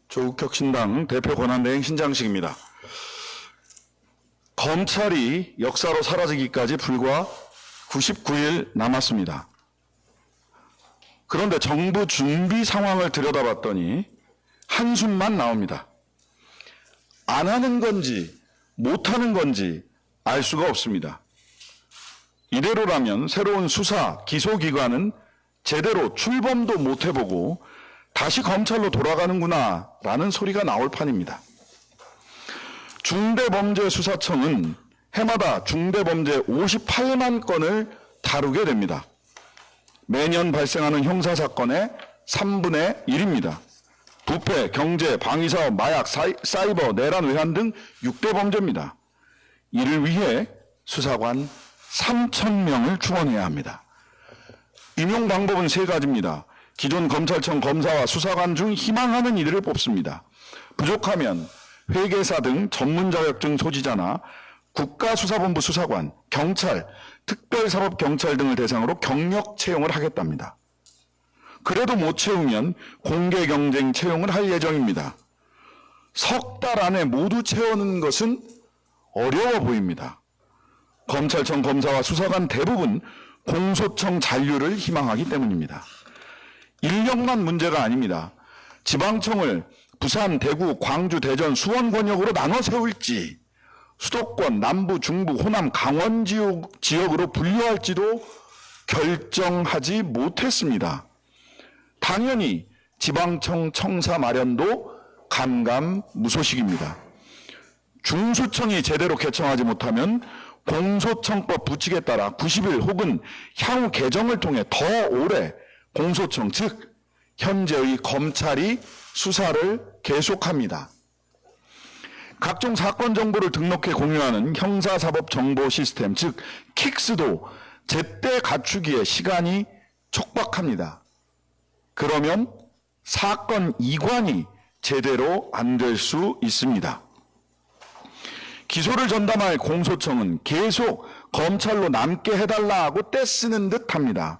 조국혁신당 대표 권한대행 신장식입니다. 검찰이 역사로 사라지기까지 불과 99일 남았습니다. 그런데 정부 준비 상황을 들여다봤더니 한숨만 나옵니다. 안 하는 건지 못하는 건지 알 수가 없습니다. 이대로라면 새로운 수사, 기소기관은 제대로 출범도 못 해보고 다시 검찰로 돌아가는구나 라는 소리가 나올 판입니다. 중대범죄수사청은 해마다 중대범죄 58만 건을 다루게 됩니다. 매년 발생하는 형사사건의 3분의 1입니다. 부패, 경제, 방위사업, 마약, 사이버, 내란, 외환 등 6대 범죄입니다. 이를 위해 수사관 3,000명을 충원해야 합니다. 임용 방법은 3가지입니다. 기존 검찰청 검사와 수사관 중 희망하는 이들을 뽑습니다. 부족하면 회계사 등 전문 자격증 소지자나 국가수사본부 수사관, 경찰, 특별사법경찰 등을 대상으로 경력 채용을 하겠답니다. 그래도 못 채우면 공개경쟁 채용을 할 예정입니다. 석 달 안에 모두 채우는 것은 어려워 보입니다. 검찰청 검사와 수사관 대부분 공소청 잔류를 희망하기 때문입니다. 인력만 문제가 아닙니다. 지방청을 부산, 대구, 광주, 대전, 수원 권역으로 나눠 세울지, 수도권, 남부, 중부, 호남, 강원 지역으로 분류할지도 결정하지 못했습니다. 당연히 지방청 청사 마련도 감감무소식입니다. 중수청이 제대로 개청하지 못하면 공소청법 부칙에 따라 90일 혹은 향후 개정을 통해 더 오래 공소청, 즉 현재의 검찰이 수사를 계속합니다. 각종 사건 정보를 등록해 공유하는 형사사법정보 시스템, 즉 킥스도 제때 갖추기에 시간이 촉박합니다. 그러면 사건 이관이 제대로 안 될 수 있습니다. 기소를 전담할 공소청은 계속 검찰로 남게 해달라고 떼쓰는 듯합니다.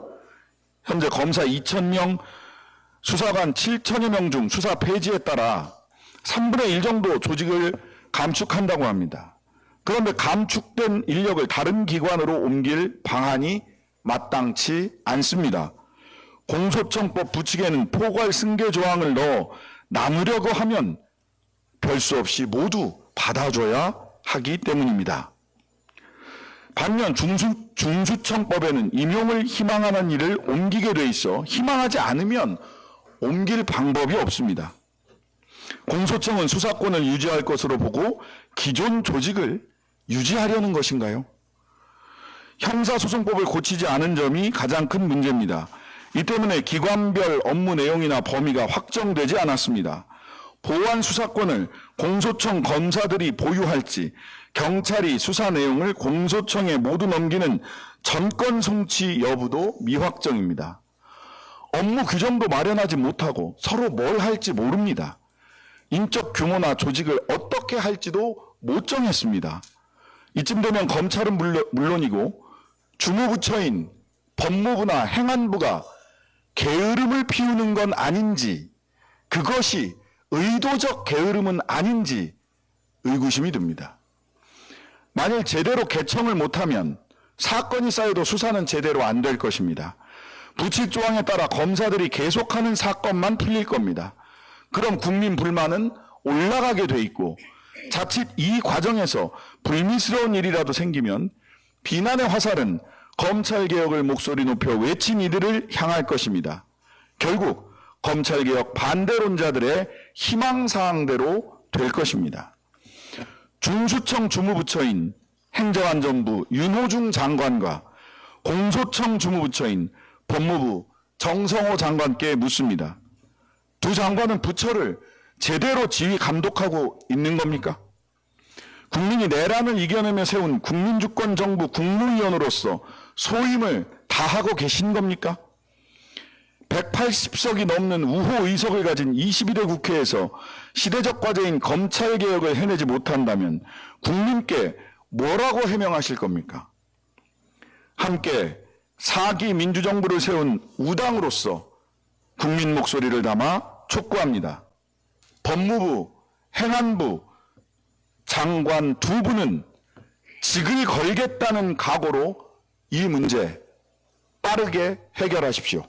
현재 검사 2,000명, 수사관 7천여 명 중 수사 폐지에 따라 3분의 1 정도 조직을 감축한다고 합니다. 그런데 감축된 인력을 다른 기관으로 옮길 방안이 마땅치 않습니다. 공소청법 부칙에는 포괄 승계 조항을 넣어 나누려고 하면 별 수 없이 모두 받아줘야 하기 때문입니다. 반면 중수청법에는 임용을 희망하는 일을 옮기게 돼 있어 희망하지 않으면 옮길 방법이 없습니다. 공소청은 수사권을 유지할 것으로 보고 기존 조직을 유지하려는 것인가요? 형사소송법을 고치지 않은 점이 가장 큰 문제입니다. 이 때문에 기관별 업무 내용이나 범위가 확정되지 않았습니다. 보완 수사권을 공소청 검사들이 보유할지, 경찰이 수사 내용을 공소청에 모두 넘기는 전권 송치 여부도 미확정입니다. 업무 규정도 마련하지 못하고 서로 뭘 할지 모릅니다. 인적 규모나 조직을 어떻게 할지도 못 정했습니다. 이쯤 되면 검찰은 물론이고 주무부처인 법무부나 행안부가 게으름을 피우는 건 아닌지, 그것이 의도적 게으름은 아닌지 의구심이 듭니다. 만일 제대로 개청을 못하면 사건이 쌓여도 수사는 제대로 안 될 것입니다. 부칙 조항에 따라 검사들이 계속하는 사건만 풀릴 겁니다. 그럼 국민 불만은 올라가게 돼 있고 자칫 이 과정에서 불미스러운 일이라도 생기면 비난의 화살은 검찰개혁을 목소리 높여 외친 이들을 향할 것입니다. 결국 검찰개혁 반대론자들의 희망사항대로 될 것입니다. 중수청 주무부처인 행정안전부 윤호중 장관과 공소청 주무부처인 법무부 정성호 장관께 묻습니다. 두 장관은 부처를 제대로 지휘 감독하고 있는 겁니까? 국민이 내란을 이겨내며 세운 국민주권 정부 국무위원으로서 소임을 다하고 계신 겁니까? 180석이 넘는 우호 의석을 가진 22대 국회에서 시대적 과제인 검찰개혁을 해내지 못한다면 국민께 뭐라고 해명하실 겁니까? 함께 4기 민주정부를 세운 우당으로서 국민 목소리를 담아 촉구합니다. 법무부, 행안부 장관 두 분은 직을 걸겠다는 각오로 이 문제 빠르게 해결하십시오.